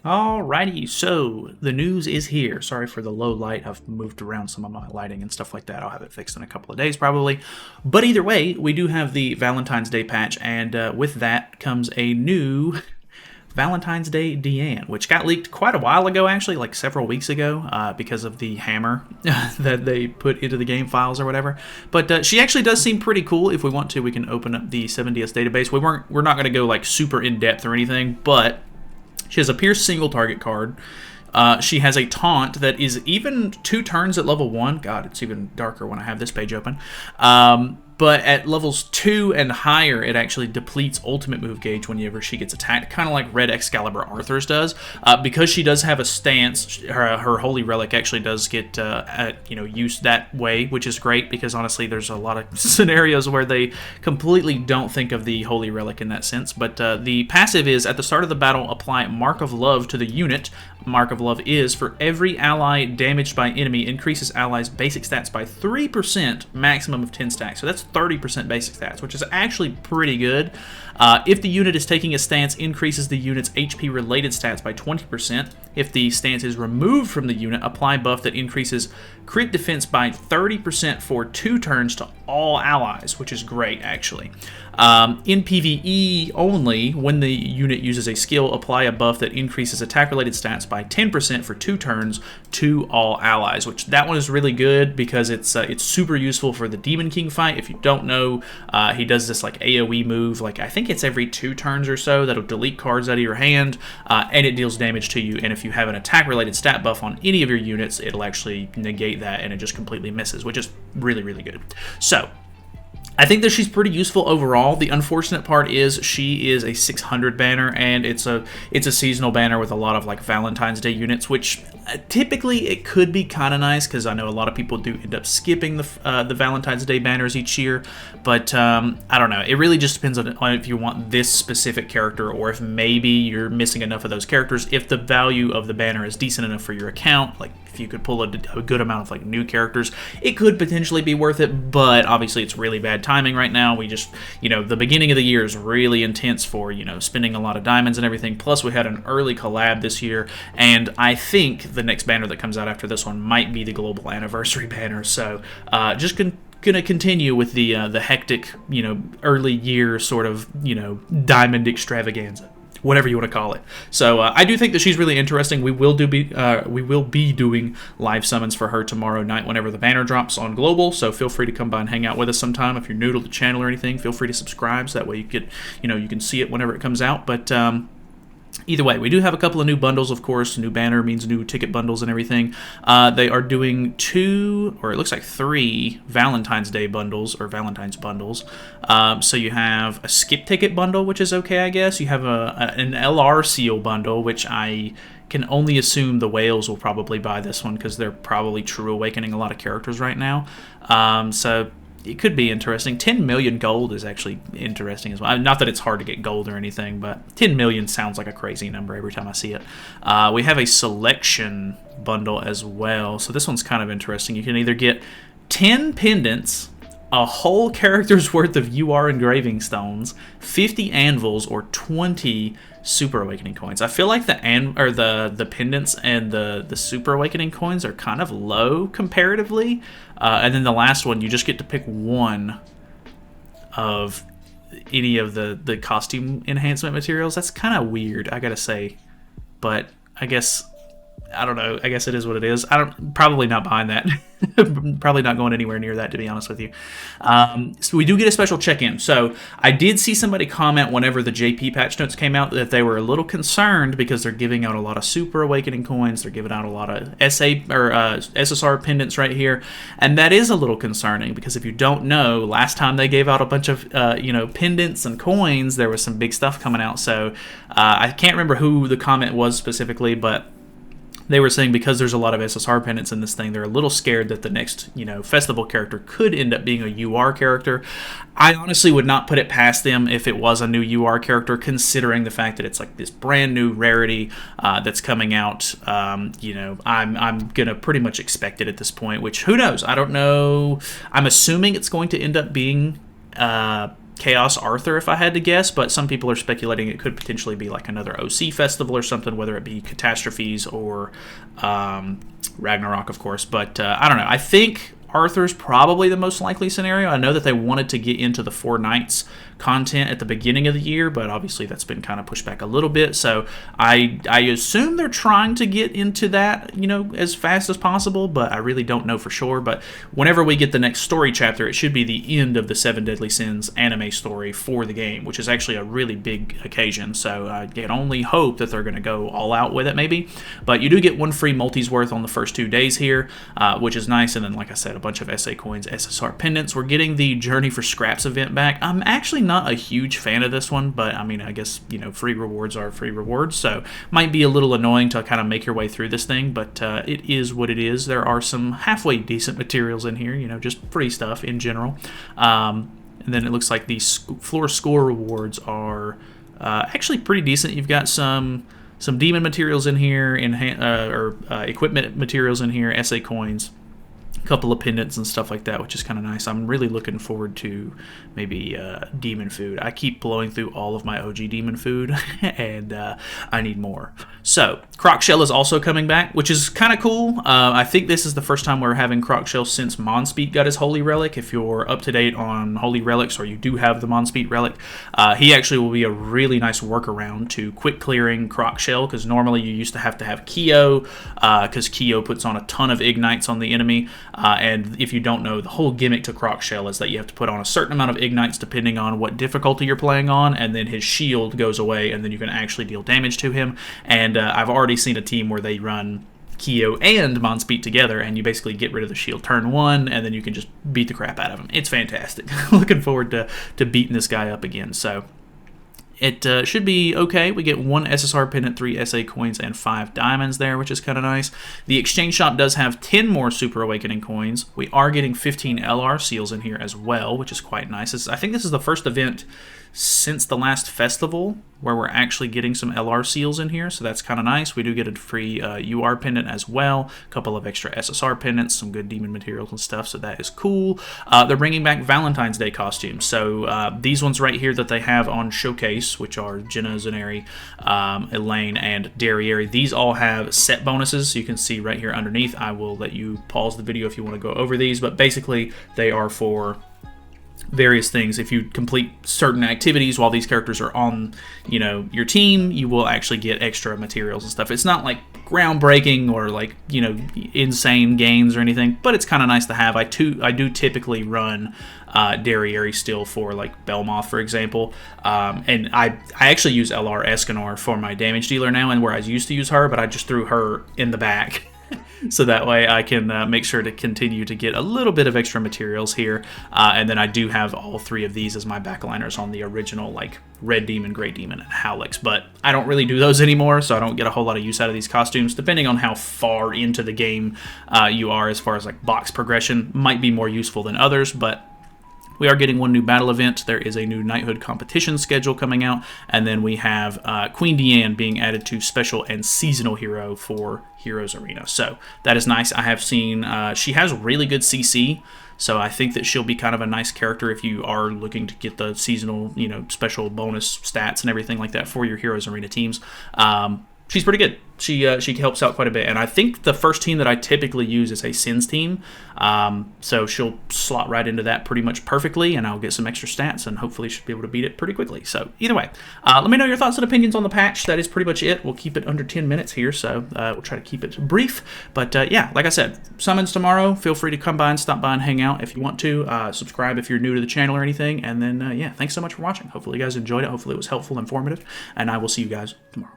Alrighty, so the news is here. Sorry for the low light. I've moved around some of my lighting and stuff like that. I'll have it fixed in a couple of days probably. But either way, we do have the Valentine's Day patch, and with that comes a new Valentine's Day Diane, which got leaked quite a while ago, actually, like several weeks ago, because of the hammer that they put into the game files or whatever. But she actually does seem pretty cool. If we want to, we can open up the 7DS database. We're not going to go like super in depth or anything, but she has a Pierce single target card. She has a taunt that is even 2 turns at level 1. God, it's even darker when I have this page open. But at levels 2 and higher, it actually depletes ultimate move gauge whenever she gets attacked, kind of like Red Excalibur Arthur's does. Because she does have a stance, her Holy Relic actually does get used that way, which is great because honestly, there's a lot of scenarios where they completely don't think of the Holy Relic in that sense. But the passive is, at the start of the battle, apply Mark of Love to the unit. Mark of Love is, for every ally damaged by enemy, increases allies' basic stats by 3%, maximum of 10 stacks. So that's 30% basic stats, which is actually pretty good. If the unit is taking a stance, increases the unit's HP-related stats by 20%. If the stance is removed from the unit, apply buff that increases crit defense by 30% for 2 turns to all allies, which is great, actually. In PvE only, when the unit uses a skill, apply a buff that increases attack-related stats by 10% for 2 turns to all allies, which that one is really good because it's super useful for the Demon King fight. If you don't know, he does this like AoE move, like I think it's every 2 turns or so, that'll delete cards out of your hand, and it deals damage to you, and if you have an attack-related stat buff on any of your units, it'll actually negate that, and it just completely misses, which is really, really good. So, I think that she's pretty useful overall. The unfortunate part is she is a 600 banner, and it's a seasonal banner with a lot of like Valentine's Day units, which typically it could be kind of nice because I know a lot of people do end up skipping the Valentine's Day banners each year. But I don't know. It really just depends on if you want this specific character or if maybe you're missing enough of those characters. If the value of the banner is decent enough for your account, like if you could pull a good amount of like new characters, it could potentially be worth it. But obviously, it's really bad timing right now. We just, the beginning of the year is really intense for, spending a lot of diamonds and everything. Plus, we had an early collab this year, and I think the next banner that comes out after this one might be the global anniversary banner. So, just gonna continue with the hectic, early year sort of, diamond extravaganza, whatever you want to call it. So I do think that she's really interesting. We will be doing live summons for her tomorrow night whenever the banner drops on global. So feel free to come by and hang out with us sometime. If you're new to the channel or anything, feel free to subscribe so that way you get, you can see it whenever it comes out. But either way, we do have a couple of new bundles, of course. New banner means new ticket bundles and everything. They are doing 2, or it looks like 3 Valentine's Day bundles, or Valentine's bundles. So you have a skip ticket bundle, which is okay, I guess. You have an LR seal bundle, which I can only assume the whales will probably buy this one because they're probably true awakening a lot of characters right now. So it could be interesting. 10 million gold is actually interesting as well. Not that it's hard to get gold or anything, but 10 million sounds like a crazy number every time I see it. We have a selection bundle as well. So this one's kind of interesting. You can either get 10 pendants, a whole character's worth of UR engraving stones, 50 anvils, or 20 Super Awakening coins. I feel like the pendants and the Super Awakening coins are kind of low comparatively. And then the last one, you just get to pick one of any of the costume enhancement materials. That's kind of weird, I gotta say. But I guess, I don't know. I guess it is what it is. Probably not buying that. Probably not going anywhere near that, to be honest with you. So we do get a special check-in. So I did see somebody comment whenever the JP patch notes came out that they were a little concerned because they're giving out a lot of Super Awakening coins. They're giving out a lot of SSR pendants right here, and that is a little concerning because if you don't know, last time they gave out a bunch of pendants and coins, there was some big stuff coming out. So I can't remember who the comment was specifically, but they were saying because there's a lot of SSR pendants in this thing, they're a little scared that the next, festival character could end up being a UR character. I honestly would not put it past them if it was a new UR character, considering the fact that it's like this brand new rarity that's coming out. I'm gonna pretty much expect it at this point, which who knows? I don't know. I'm assuming it's going to end up being Chaos Arthur if I had to guess, but some people are speculating it could potentially be like another OC festival or something, whether it be Catastrophes or Ragnarok, of course. But I don't know. I think Arthur's probably the most likely scenario. I know that they wanted to get into the 4 Knights content at the beginning of the year, but obviously that's been kind of pushed back a little bit. So I assume they're trying to get into that, you know, as fast as possible, but I really don't know for sure. But whenever we get the next story chapter, it should be the end of the 7 Deadly Sins anime story for the game, which is actually a really big occasion. So I can only hope that they're going to go all out with it, maybe. But you do get 1 free multis worth on the first 2 days here, which is nice. And then, like I said, a bunch of SA coins, SSR pendants. We're getting the Journey for Scraps event back. I'm actually not a huge fan of this one, but I mean, I guess, you know, free rewards are free rewards, so might be a little annoying to kind of make your way through this thing, but it is what it is. There are some halfway decent materials in here, you know, just free stuff in general. And then it looks like these floor score rewards are actually pretty decent. You've got some demon materials in here, equipment materials in here, SA coins, couple of pendants and stuff like that, which is kind of nice. I'm really looking forward to maybe demon food. I keep blowing through all of my OG demon food, and I need more. So Croc Shell is also coming back, which is kind of cool. I think this is the first time we're having Croc Shell since Monspeet got his Holy Relic. If you're up to date on Holy Relics, or you do have the Monspeet Relic, he actually will be a really nice workaround to quick clearing Croc Shell, because normally you used to have Kyo, because Kyo puts on a ton of ignites on the enemy. And if you don't know, the whole gimmick to Croc Shell is that you have to put on a certain amount of ignites depending on what difficulty you're playing on, and then his shield goes away, and then you can actually deal damage to him. And I've already seen a team where they run Kyo and Monspeet together, and you basically get rid of the shield turn 1, and then you can just beat the crap out of him. It's fantastic. Looking forward to beating this guy up again. So it should be okay. We get 1 SSR pendant, 3 SA coins, and 5 diamonds there, which is kind of nice. The exchange shop does have 10 more Super Awakening coins. We are getting 15 LR seals in here as well, which is quite nice. I think this is the first event since the last festival where we're actually getting some LR seals in here, so that's kind of nice. We do get a free UR pendant as well, a couple of extra SSR pendants, some good demon materials and stuff, so that is cool. They're bringing back Valentine's Day costumes, so these ones right here that they have on Showcase, which are Jenna, Zaneri, Elaine, and Derriere, these all have set bonuses. You can see right here underneath. I will let you pause the video if you want to go over these, but basically they are for various things. If you complete certain activities while these characters are on, you know, your team, you will actually get extra materials and stuff. It's not like groundbreaking or like, you know, insane gains or anything, but it's kind of nice to have. I do typically run Derriere still for like Belmoth, for example, and I actually use LR Escanor for my damage dealer now, and where I used to use her, but I just threw her in the back. So that way I can make sure to continue to get a little bit of extra materials here. And then I do have all 3 of these as my backliners on the original, like Red Demon, Grey Demon, and Howlix. But I don't really do those anymore, so I don't get a whole lot of use out of these costumes. Depending on how far into the game you are as far as like box progression, might be more useful than others, but we are getting 1 new battle event. There is a new knighthood competition schedule coming out, and then we have Queen Diane being added to special and seasonal hero for Heroes Arena. So that is nice. I have seen she has really good CC, so I think that she'll be kind of a nice character if you are looking to get the seasonal, you know, special bonus stats and everything like that for your Heroes Arena teams. She's pretty good. She helps out quite a bit, and I think the first team that I typically use is a Sins team, so she'll slot right into that pretty much perfectly, and I'll get some extra stats, and hopefully should be able to beat it pretty quickly. So either way, let me know your thoughts and opinions on the patch. That is pretty much it. We'll keep it under 10 minutes here, so we'll try to keep it brief. But yeah, like I said, summons tomorrow. Feel free to come by and stop by and hang out if you want to. Subscribe if you're new to the channel or anything, and then yeah, thanks so much for watching. Hopefully you guys enjoyed it. Hopefully it was helpful, informative, and I will see you guys tomorrow.